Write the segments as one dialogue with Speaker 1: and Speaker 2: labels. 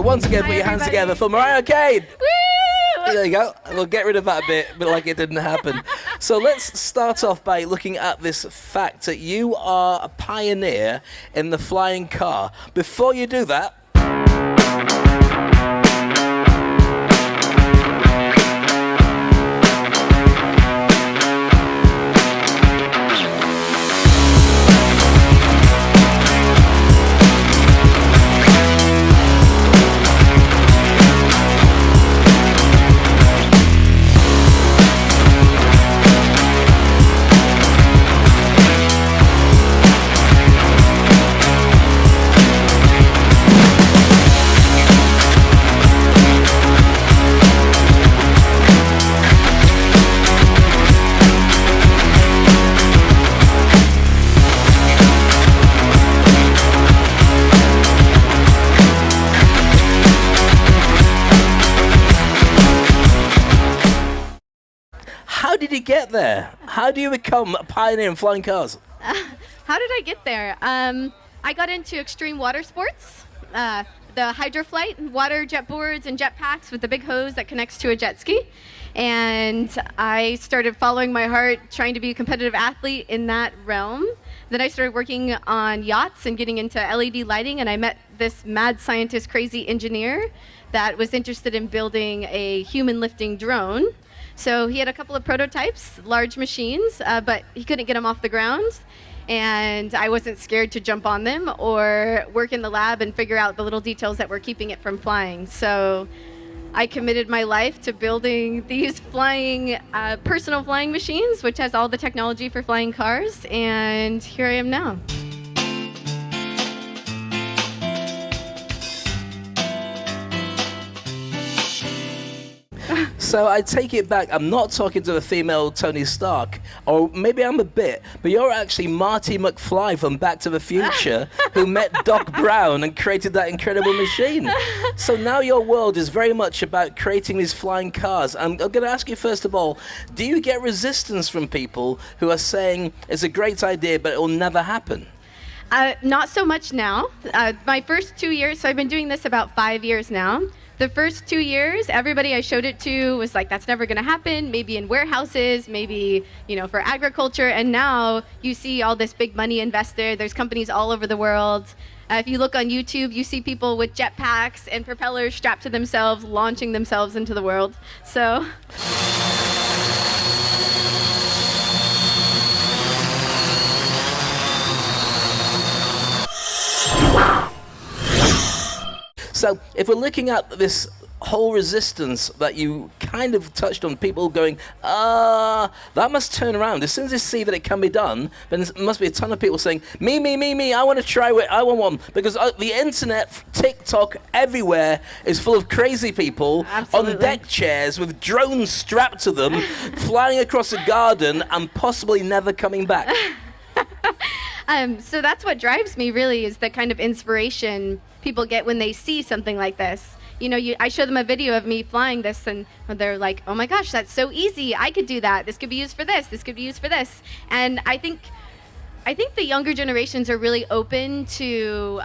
Speaker 1: once again, put your hands together for Mariah Cain.
Speaker 2: Woo!
Speaker 1: There you go. We'll get rid of that bit, but like it didn't happen. So let's start off by looking at this fact that you are a pioneer in the flying car. Before you do that, how did you get there? How do you become a pioneer in flying cars?
Speaker 2: How did I get there? I got into extreme water sports, the hydroflight, water jet boards and jet packs with the big hose that connects to a jet ski. And I started following my heart, trying to be a competitive athlete in that realm. Then I started working on yachts and getting into LED lighting, and I met this mad scientist, crazy engineer that was interested in building a human lifting drone. So he had a couple of prototypes, large machines, but he couldn't get them off the ground. And I wasn't scared to jump on them or work in the lab and figure out the little details that were keeping it from flying. So I committed my life to building these flying, personal flying machines, which has all the technology for flying cars. And here I am now.
Speaker 1: So I take it back, I'm not talking to the female Tony Stark, or maybe I'm a bit, but you're actually Marty McFly from Back to the Future, who met Doc Brown and created that incredible machine. So now your world is very much about creating these flying cars. I'm going to ask you first of all, do you get resistance from people who are saying it's a great idea, but it will never happen?
Speaker 2: Not so much now. My first 2 years, so I've been doing this about 5 years now. The first 2 years, everybody I showed it to was like, that's never going to happen, maybe in warehouses, maybe, for agriculture. And now you see all this big money invested. There's companies all over the world. If you look on YouTube, you see people with jetpacks and propellers strapped to themselves, launching themselves into the world. So...
Speaker 1: So if we're looking at this whole resistance that you kind of touched on, people going, that must turn around. As soon as they see that it can be done, then there must be a ton of people saying, me, I want to try it, I want one. Because the internet, TikTok, everywhere is full of crazy people
Speaker 2: Absolutely.
Speaker 1: on deck chairs with drones strapped to them, flying across a garden and possibly never coming back.
Speaker 2: So that's what drives me, really, is the kind of inspiration people get when they see something like this. I show them a video of me flying this, and they're like, oh my gosh, that's so easy. I could do that. This could be used for this. This could be used for this. And I think the younger generations are really open to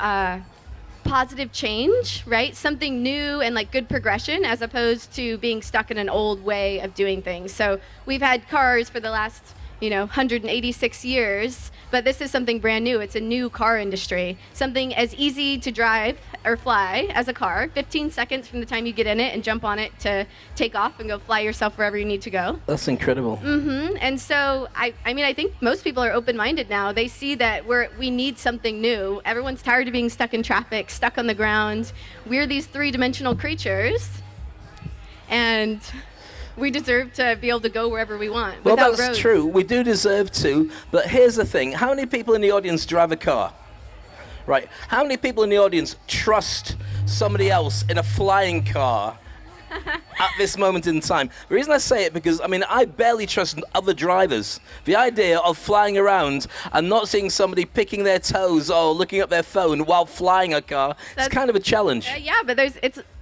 Speaker 2: positive change, right? Something new and like good progression, as opposed to being stuck in an old way of doing things. So we've had cars for the last 186 years, but this is something brand new. It's a new car industry. Something as easy to drive or fly as a car, 15 seconds from the time you get in it and jump on it to take off and go fly yourself wherever you need to go.
Speaker 1: That's incredible.
Speaker 2: And so, I think most people are open-minded now. They see that we need something new. Everyone's tired of being stuck in traffic, stuck on the ground. We're these three-dimensional creatures, and we deserve to be able to go wherever we want.
Speaker 1: Well,
Speaker 2: without
Speaker 1: that's
Speaker 2: roads.
Speaker 1: true. We do deserve to. But here's the thing. How many people in the audience drive a car? Right. How many people in the audience trust somebody else in a flying car at this moment in time? The reason I say it, because, I barely trust other drivers. The idea of flying around and not seeing somebody picking their toes or looking at their phone while flying a car, it's kind of a challenge.
Speaker 2: Yeah, but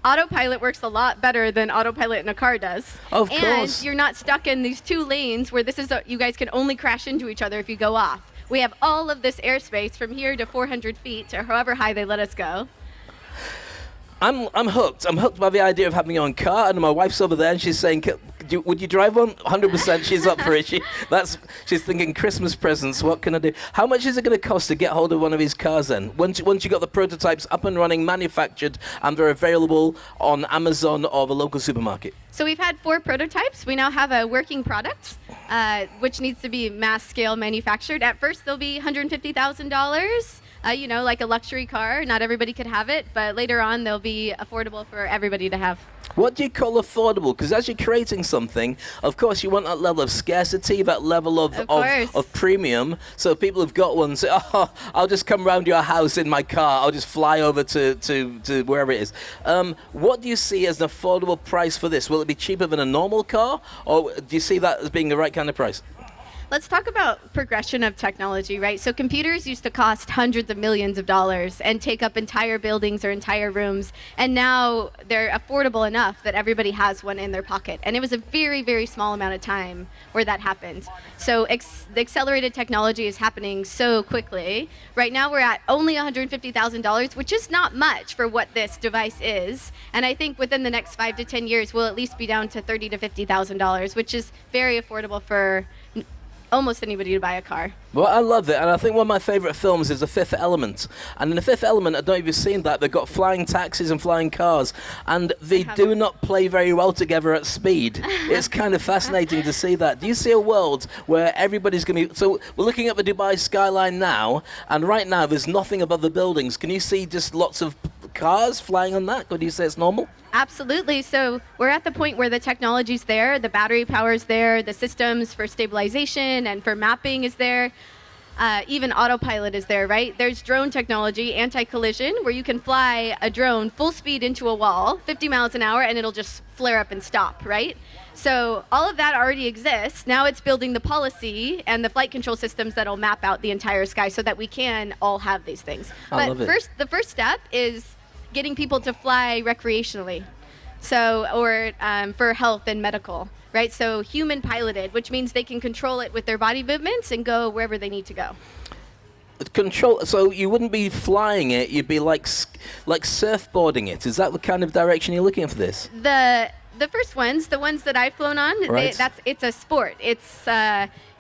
Speaker 2: autopilot works a lot better than autopilot in a car does.
Speaker 1: Of course.
Speaker 2: And you're not stuck in these two lanes where you guys can only crash into each other if you go off. We have all of this airspace from here to 400 feet or however high they let us go.
Speaker 1: I'm hooked. I'm hooked by the idea of having your own car, and my wife's over there, and she's saying, would you drive one? 100%, she's up for it. She's thinking Christmas presents, what can I do? How much is it going to cost to get hold of one of these cars then? Once you got the prototypes up and running, manufactured, and they're available on Amazon or the local supermarket?
Speaker 2: So we've had 4 prototypes. We now have a working product, which needs to be mass scale manufactured. At first, they'll be $150,000. Like a luxury car. Not everybody could have it, but later on they'll be affordable for everybody to have.
Speaker 1: What do you call affordable? Because as you're creating something, of course, you want that level of scarcity, that level of premium. So people who've got one say, oh, I'll just come round your house in my car. I'll just fly over to wherever it is. What do you see as an affordable price for this? Will it be cheaper than a normal car? Or do you see that as being the right kind of price?
Speaker 2: Let's talk about progression of technology, right? So computers used to cost hundreds of millions of dollars and take up entire buildings or entire rooms. And now they're affordable enough that everybody has one in their pocket. And it was a very, very small amount of time where that happened. So the accelerated technology is happening so quickly. Right now we're at only $150,000, which is not much for what this device is. And I think within the next 5 to 10 years, we'll at least be down to $30,000 to $50,000, which is very affordable for almost anybody to buy a car.
Speaker 1: Well, I love it, and I think one of my favorite films is The Fifth Element. And in The Fifth Element, I don't know if you've seen that, they've got flying taxis and flying cars, and they do not play very well together at speed. It's kind of fascinating to see that. Do you see a world where everybody's going to... So we're looking at the Dubai skyline now, and right now there's nothing above the buildings. Can you see just lots of cars flying on that? Could you say it's normal?
Speaker 2: Absolutely. So we're at the point where the technology's there, the battery power's there, the systems for stabilization and for mapping is there. Even autopilot is there, right? There's drone technology, anti-collision, where you can fly a drone full speed into a wall, 50 miles an hour, and it'll just flare up and stop, right? So all of that already exists. Now it's building the policy and the flight control systems that'll map out the entire sky so that we can all have these things.
Speaker 1: I love it.
Speaker 2: The first step is getting people to fly recreationally, or for health and medical, right? So human piloted, which means they can control it with their body movements and go wherever they need to go.
Speaker 1: Control. So you wouldn't be flying it; you'd be like surfboarding it. Is that the kind of direction you're looking at for this?
Speaker 2: The first ones, the ones that I've flown on,
Speaker 1: right.
Speaker 2: It's a sport. It's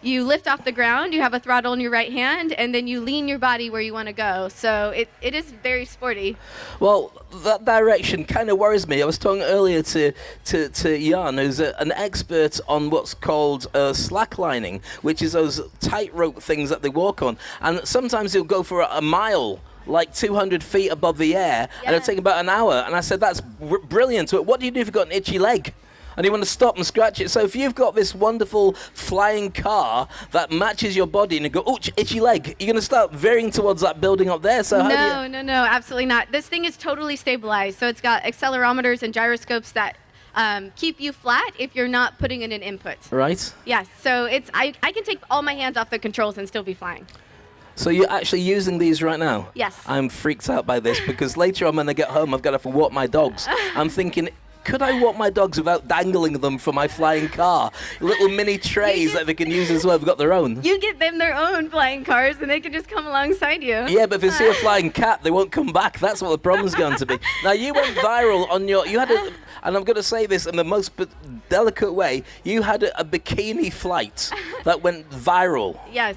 Speaker 2: you lift off the ground, you have a throttle in your right hand, and then you lean your body where you want to go. So it is very sporty.
Speaker 1: Well, that direction kind of worries me. I was talking earlier to Jan, who's an expert on what's called slacklining, which is those tightrope things that they walk on. And sometimes he'll go for a mile, like 200 feet above the air, and it'll take about an hour. And I said, that's brilliant. So what do you do if you've got an itchy leg? And you want to stop and scratch it. So if you've got this wonderful flying car that matches your body and you go, oh, itchy leg, you're going to start veering towards that building up there. So
Speaker 2: No, absolutely not. This thing is totally stabilized. So it's got accelerometers and gyroscopes that keep you flat if you're not putting in an input.
Speaker 1: Right.
Speaker 2: Yes. So I can take all my hands off the controls and still be flying.
Speaker 1: So you're actually using these right now?
Speaker 2: Yes.
Speaker 1: I'm freaked out by this because later on when I get home, I've got to walk my dogs. I'm thinking, could I walk my dogs without dangling them from my flying car? Little mini trays that they can use as well. They've got their own.
Speaker 2: You get them their own flying cars and they can just come alongside you.
Speaker 1: Yeah, but if they see a flying cat, they won't come back. That's what the problem's going to be. Now, you went viral on and I'm going to say this in the most delicate way, you had a bikini flight that went viral.
Speaker 2: Yes.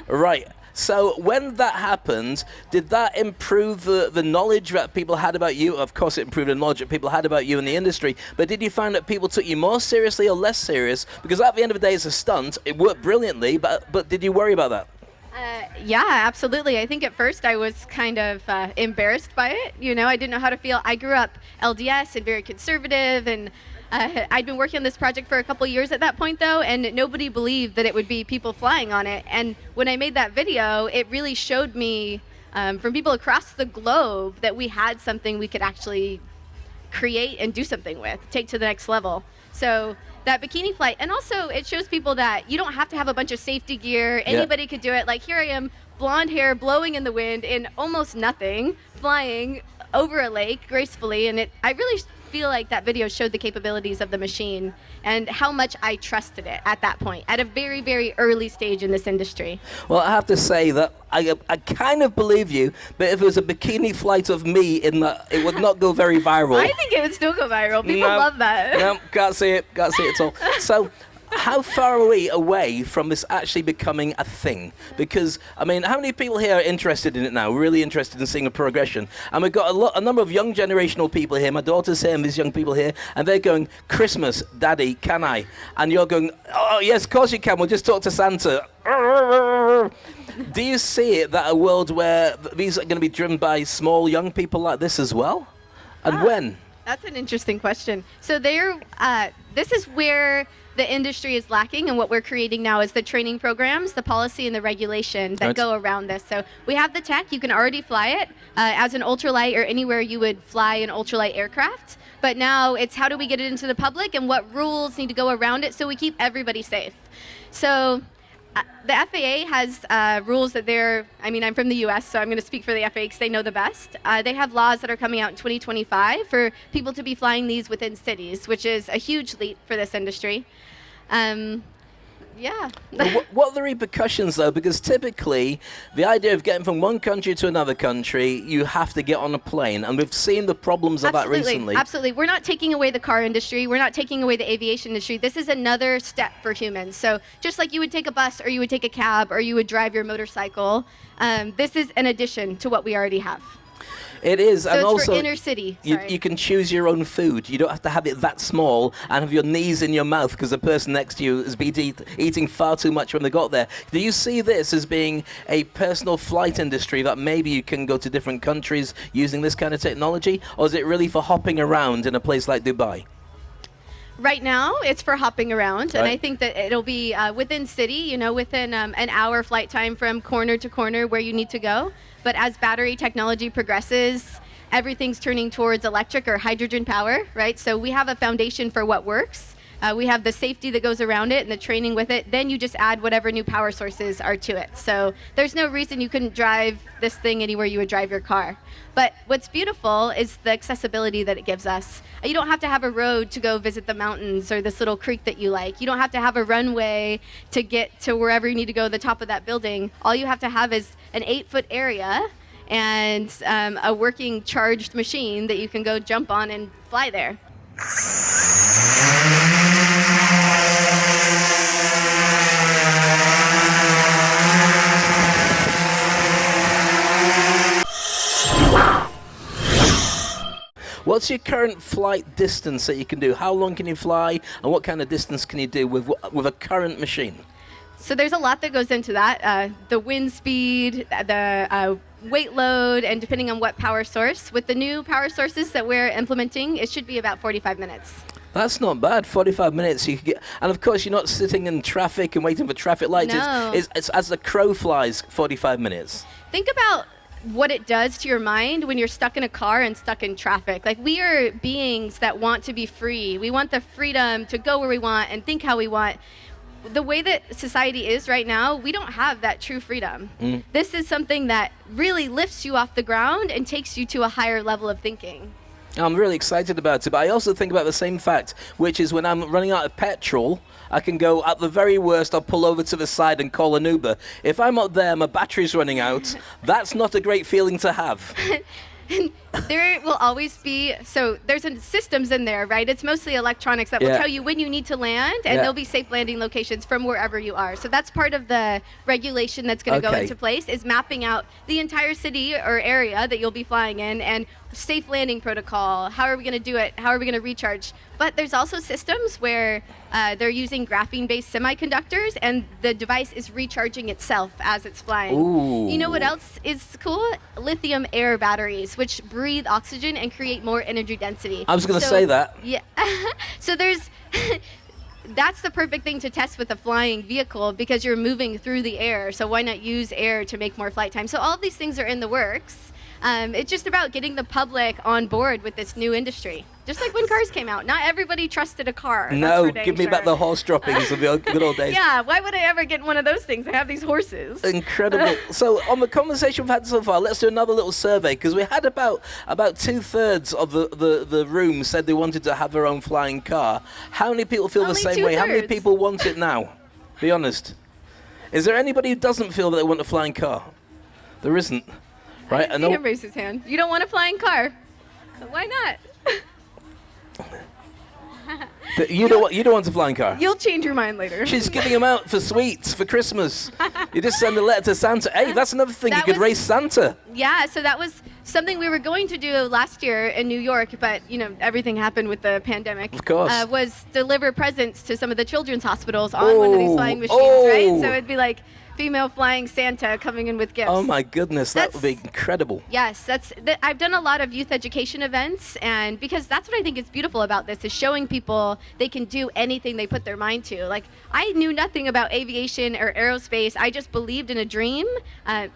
Speaker 1: Right. So when that happened, did that improve the knowledge that people had about you? Of course, it improved the knowledge that people had about you in the industry. But did you find that people took you more seriously or less serious? Because at the end of the day, it's a stunt. It worked brilliantly, but did you worry about that?
Speaker 2: Yeah, absolutely. I think at first I was kind of embarrassed by it. I didn't know how to feel. I grew up LDS and very conservative, and I'd been working on this project for a couple years at that point, though, and nobody believed that it would be people flying on it. And when I made that video, it really showed me from people across the globe that we had something we could actually create and do something with, take to the next level. So that bikini flight, and also it shows people that you don't have to have a bunch of safety gear. Anybody could do it. Like here I am blonde hair blowing in the wind in almost nothing, flying over a lake gracefully. And I really feel like that video showed the capabilities of the machine and how much I trusted it at that point, at a very, very early stage in this industry.
Speaker 1: Well, I have to say that I kind of believe you, but if it was a bikini flight of me in that, it would not go very viral.
Speaker 2: I think it would still go viral. People love that.
Speaker 1: No, can't see it at all. So, how far are we away from this actually becoming a thing? Because, I mean, how many people here are interested in it now, really interested in seeing a progression? And we've got a number of young generational people here. My daughter's here and these young people here, and they're going, Christmas, Daddy, can I? And you're going, oh, yes, of course you can. We'll just talk to Santa. Do you see it that a world where these are going to be driven by small young people like this as well? And when?
Speaker 2: That's an interesting question. So this is where the industry is lacking, and what we're creating now is the training programs, the policy, and the regulation that go around this. So we have the tech. You can already fly it as an ultralight or anywhere you would fly an ultralight aircraft. But now it's how do we get it into the public and what rules need to go around it so we keep everybody safe. So the FAA has rules that I'm from the US, so I'm going to speak for the FAA because they know the best. They have laws that are coming out in 2025 for people to be flying these within cities, which is a huge leap for this industry. Yeah.
Speaker 1: What are the repercussions, though? Because typically, the idea of getting from one country to another country, you have to get on a plane. And we've seen the problems of that recently.
Speaker 2: Absolutely. We're not taking away the car industry. We're not taking away the aviation industry. This is another step for humans. So just like you would take a bus or you would take a cab or you would drive your motorcycle, this is an addition to what we already have.
Speaker 1: It is,
Speaker 2: so
Speaker 1: and
Speaker 2: it's
Speaker 1: also
Speaker 2: for inner city.
Speaker 1: You can choose your own food. You don't have to have it that small and have your knees in your mouth because the person next to you has been eating far too much when they got there. Do you see this as being a personal flight industry that maybe you can go to different countries using this kind of technology, or is it really for hopping around in a place like Dubai?
Speaker 2: Right now, it's for hopping around, and I think that it'll be within city, within an hour flight time from corner to corner where you need to go. But as battery technology progresses, everything's turning towards electric or hydrogen power, right? So we have a foundation for what works. We have the safety that goes around it and the training with it. Then you just add whatever new power sources are to it. So there's no reason you couldn't drive this thing anywhere you would drive your car. But what's beautiful is the accessibility that it gives us. You don't have to have a road to go visit the mountains or this little creek that you like. You don't have to have a runway to get to wherever you need to go, the top of that building. All you have to have is an 8-foot area and a working charged machine that you can go jump on and fly there.
Speaker 1: What's your current flight distance that you can do? How long can you fly, and what kind of distance can you do with a current machine?
Speaker 2: So there's a lot that goes into that. The wind speed, the weight load, and depending on what power source. With the new power sources that we're implementing, it should be about 45 minutes.
Speaker 1: That's not bad. 45 minutes you can get, and of course you're not sitting in traffic and waiting for traffic lights.
Speaker 2: No.
Speaker 1: It's as the crow flies, 45 minutes.
Speaker 2: Think about what it does to your mind when you're stuck in a car and stuck in traffic. Like, we are beings that want to be free. We want the freedom to go where we want and think how we want. The way that society is right now, we don't have that true freedom. This is something that really lifts you off the ground and takes you to a higher level of thinking.
Speaker 1: I'm really excited about it, but I also think about the same fact, which is when I'm running out of petrol, I can go, at the very worst, I'll pull over to the side and call an Uber. If I'm up there, my battery's running out, that's not a great feeling to have.
Speaker 2: There will always be, so there's systems in there, right? It's mostly electronics that will tell you when you need to land, and there'll be safe landing locations from wherever you are. So that's part of the regulation that's going to go into place, is mapping out the entire city or area that you'll be flying in, and safe landing protocol. How are we going to do it? How are we going to recharge? But there's also systems where they're using graphene-based semiconductors, and the device is recharging itself as it's flying.
Speaker 1: Ooh.
Speaker 2: You know what else is cool? Lithium air batteries, which breathe oxygen and create more energy density.
Speaker 1: I was going to say that.
Speaker 2: Yeah. So there's that's the perfect thing to test with a flying vehicle, because you're moving through the air. So why not use air to make more flight time? So all of these things are in the works. It's just about getting the public on board with this new industry. Just like when cars came out. Not everybody trusted a car.
Speaker 1: No,
Speaker 2: that's for dang
Speaker 1: give me back
Speaker 2: sure.
Speaker 1: the horse droppings of the good old days.
Speaker 2: Yeah, why would I ever get one of those things? I have these horses.
Speaker 1: Incredible. So on the conversation we've had so far, let's do another little survey, because we had about 2/3 of the room said they wanted to have their own flying car. How many people feel the
Speaker 2: Only
Speaker 1: same way? How many
Speaker 2: 2/3?
Speaker 1: people want it now? Be honest. Is there anybody who doesn't feel that they want a flying car? There isn't. Right?
Speaker 2: I see him raise his hand. You don't want a flying car. Why not?
Speaker 1: You don't want a flying car.
Speaker 2: You'll change your mind later.
Speaker 1: She's giving them out for sweets for Christmas. You just send a letter to Santa. Hey, that's another thing.
Speaker 2: That
Speaker 1: You could
Speaker 2: was-
Speaker 1: raise Santa.
Speaker 2: Yeah, so that was something we were going to do last year in New York, but everything happened with the pandemic.
Speaker 1: Of course.
Speaker 2: Was deliver presents to some of the children's hospitals on one of these flying machines, right? So it'd be like female flying Santa coming in with gifts.
Speaker 1: Oh my goodness, that would be
Speaker 2: That's-
Speaker 1: incredible.
Speaker 2: Yes, I've done a lot of youth education events, and because that's what I think is beautiful about this is showing people they can do anything they put their mind to. Like, I knew nothing about aviation or aerospace. I just believed in a dream.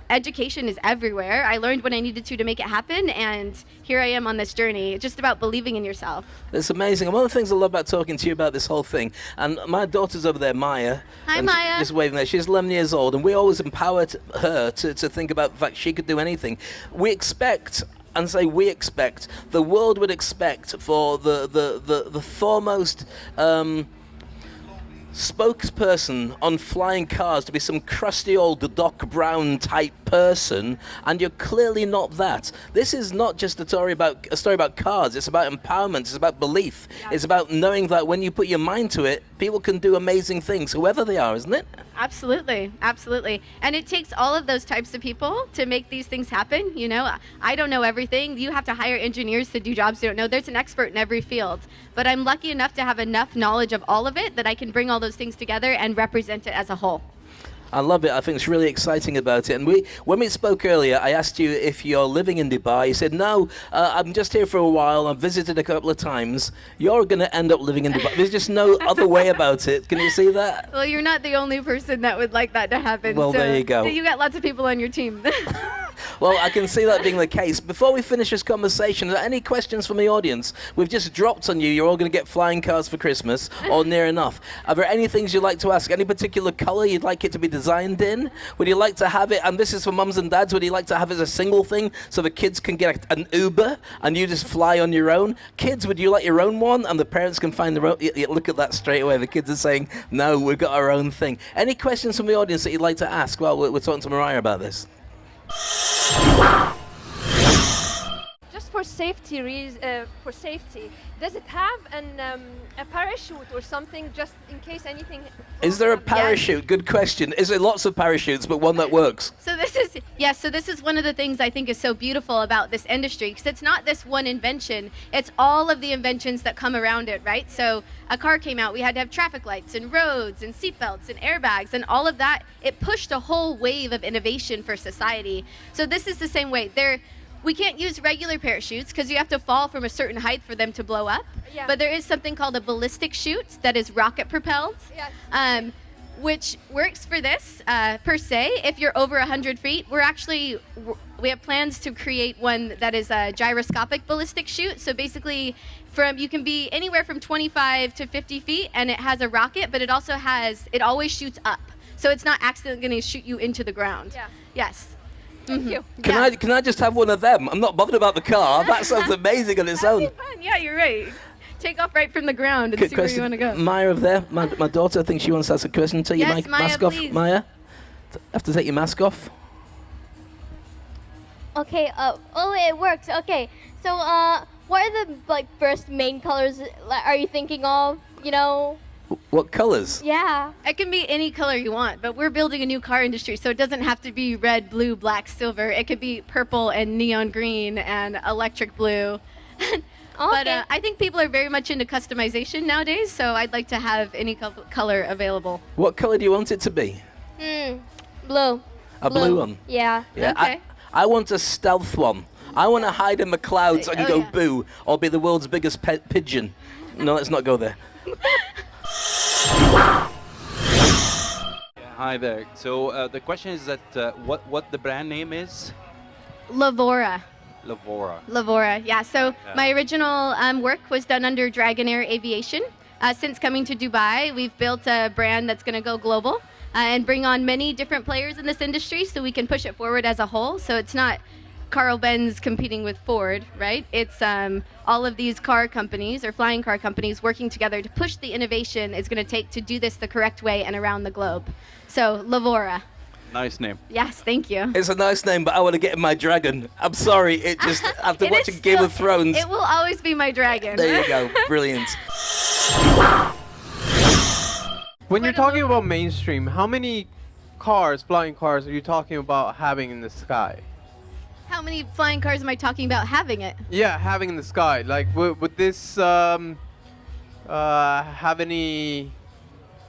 Speaker 2: Education is everywhere. I learned what I needed to make it happen, and here I am on this journey. It's just about believing in yourself.
Speaker 1: It's amazing. And one of the things I love about talking to you about this whole thing, and my daughter's over there, Maya.
Speaker 2: Hi,
Speaker 1: and
Speaker 2: Maya.
Speaker 1: Just waving there. She's 11 years old, and we always empowered her to think about the fact she could do anything. We expect, and say we expect, the world would expect for the foremost spokesperson on flying cars to be some crusty old Doc Brown type person, and you're clearly not that. This is not just a story about cars. It's about empowerment. It's about belief. It's about knowing that when you put your mind to it, people can do amazing things, whoever they are, isn't it?
Speaker 2: Absolutely, absolutely. And it takes all of those types of people to make these things happen. I don't know everything. You have to hire engineers to do jobs you don't know. There's an expert in every field. But I'm lucky enough to have enough knowledge of all of it that I can bring all those things together and represent it as a whole.
Speaker 1: I love it. I think it's really exciting about it. And when we spoke earlier, I asked you if you're living in Dubai. You said, no, I'm just here for a while. I've visited a couple of times. You're going to end up living in Dubai. There's just no other way about it. Can you see that?
Speaker 2: Well, you're not the only person that would like that to happen.
Speaker 1: Well,
Speaker 2: so
Speaker 1: there you go.
Speaker 2: You got lots of people on your team.
Speaker 1: Well, I can see that being the case. Before we finish this conversation, are there any questions from the audience? We've just dropped on you. You're all going to get flying cars for Christmas, or near enough. Are there any things you'd like to ask? Any particular color you'd like it to be designed in? Would you like to have it, and this is for mums and dads, would you like to have it as a single thing so the kids can get an Uber and you just fly on your own? Kids, would you like your own one and the parents can find their own? Look at that straight away. The kids are saying, no, we've got our own thing. Any questions from the audience that you'd like to ask? Well, we're talking to Mariah about this.
Speaker 3: Just for safety, does it have a parachute or something just in case anything?
Speaker 1: Is there a parachute? Good question. Is there lots of parachutes, but one that works?
Speaker 2: So this is one of the things I think is so beautiful about this industry, because it's not this one invention, it's all of the inventions that come around it, right? So a car came out, we had to have traffic lights and roads and seatbelts and airbags and all of that. It pushed a whole wave of innovation for society. So this is the same way. We can't use regular parachutes because you have to fall from a certain height for them to blow up.
Speaker 3: Yeah.
Speaker 2: But there is something called a ballistic chute that is rocket propelled.
Speaker 3: Yes.
Speaker 2: Which works for this per se. If you're over 100 feet, we have plans to create one that is a gyroscopic ballistic chute. So basically, you can be anywhere from 25 to 50 feet, and it has a rocket, but it always shoots up. So it's not accidentally going to shoot you into the ground.
Speaker 3: Yeah.
Speaker 2: Yes.
Speaker 3: Thank you.
Speaker 1: Can I just have one of them? I'm not bothered about the car. That sounds amazing on its own.
Speaker 2: Yeah, you're right. Take off right from the ground and see where you want to go.
Speaker 1: Maya over there, my daughter, I think she wants to ask a question. Take
Speaker 2: Yes,
Speaker 1: your
Speaker 2: Maya,
Speaker 1: mask off,
Speaker 2: please.
Speaker 1: Maya. Have to take your mask off.
Speaker 4: Okay, it works. Okay, so what are the first main colors are you thinking of?
Speaker 1: What colors?
Speaker 4: Yeah.
Speaker 2: It can be any color you want, but we're building a new car industry, so it doesn't have to be red, blue, black, silver. It could be purple and neon green and electric blue. But
Speaker 4: Okay.
Speaker 2: I think people are very much into customization nowadays, so I'd like to have any color available.
Speaker 1: What color do you want it to be?
Speaker 4: Blue.
Speaker 1: A blue one?
Speaker 4: Yeah.
Speaker 1: Yeah.
Speaker 2: Okay.
Speaker 1: I want a stealth one. I want to hide in the clouds and
Speaker 2: Oh,
Speaker 1: go
Speaker 2: yeah.
Speaker 1: boo, or be the world's biggest pet pigeon. No, let's not go there.
Speaker 5: Hi there. So the question is that what the brand name is?
Speaker 2: Lavora. Lavora, yeah. So my original work was done under Dragonair Aviation. Since coming to Dubai, we've built a brand that's going to go global and bring on many different players in this industry so we can push it forward as a whole. So it's not Carl Benz competing with Ford, right? It's all of these car companies or flying car companies working together to push the innovation it's going to take to do this the correct way and around the globe. So Lavora.
Speaker 5: Nice name.
Speaker 2: Yes, thank you.
Speaker 1: It's a nice name, but I want to get in my dragon. I'm sorry, it just, after
Speaker 2: It
Speaker 1: watching
Speaker 2: is
Speaker 1: Game
Speaker 2: still-
Speaker 1: of Thrones.
Speaker 2: It will always be my dragon.
Speaker 1: There you go, brilliant.
Speaker 6: When you're talking about mainstream, how many cars, flying cars, are you talking about having in the sky?
Speaker 2: How many flying cars am I talking about having it?
Speaker 6: Yeah, having in the sky. Like, would this have any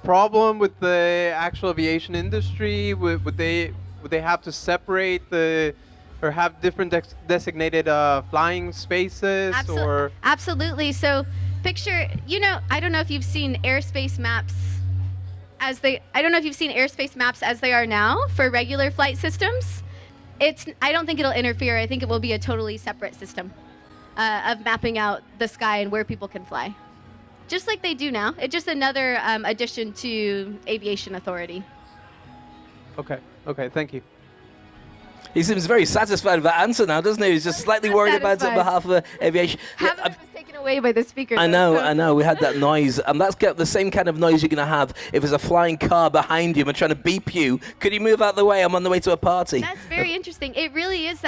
Speaker 6: problem with the actual aviation industry? Would they have to separate or have different designated flying spaces? Or
Speaker 2: Absolutely. So picture, I don't know if you've seen airspace maps as they are now for regular flight systems. I don't think it'll interfere. I think it will be a totally separate system of mapping out the sky and where people can fly. Just like they do now. It's just another addition to Aviation Authority.
Speaker 6: okay, thank you.
Speaker 1: He seems very satisfied with that answer now, doesn't he? He's just slightly worried about it on
Speaker 2: satisfied.
Speaker 1: behalf of aviation.
Speaker 2: Half of it was taken away by the speaker.
Speaker 1: I
Speaker 2: though, so-
Speaker 1: know, we had that noise, and that's got the same kind of noise you're going to have if there's a flying car behind you and trying to beep you. Could you move out of the way? I'm on the way to a party.
Speaker 2: That's very interesting. It really is.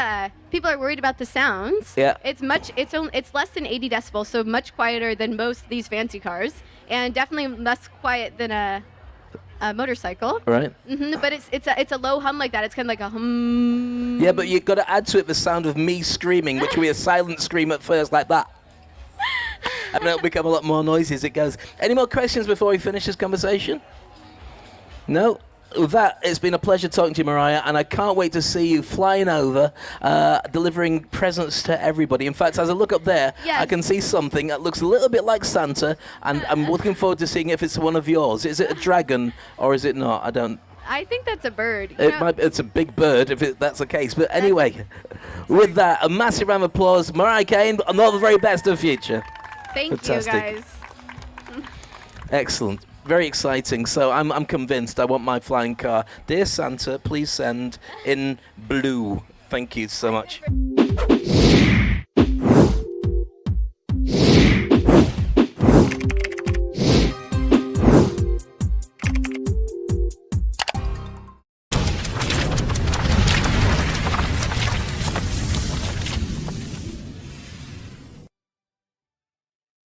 Speaker 2: People are worried about the sounds.
Speaker 1: Yeah.
Speaker 2: It's less than 80 decibels, so much quieter than most of these fancy cars, and definitely less quiet than a motorcycle.
Speaker 1: Right.
Speaker 2: But it's a low hum like that. It's kind of like a hum.
Speaker 1: Yeah, but you've got to add to it the sound of me screaming, which will be a silent scream at first, like that. And then it'll become a lot more noisy as it goes. Any more questions before we finish this conversation? No? With that, it's been a pleasure talking to you, Mariah, and I can't wait to see you flying over, delivering presents to everybody. In fact, as I look up there,
Speaker 2: Yes.
Speaker 1: I can see something that looks a little bit like Santa, and I'm looking forward to seeing if it's one of yours. Is it a dragon, or is it not?
Speaker 2: I think that's a bird.
Speaker 1: It's a big bird if that's the case. But anyway, with that, a massive round of applause. Mariah Cain, and all the very best of the future.
Speaker 2: Thank
Speaker 1: Fantastic.
Speaker 2: you, guys.
Speaker 1: Excellent. Very exciting. So I'm convinced I want my flying car. Dear Santa, please send in blue. Thank you so much.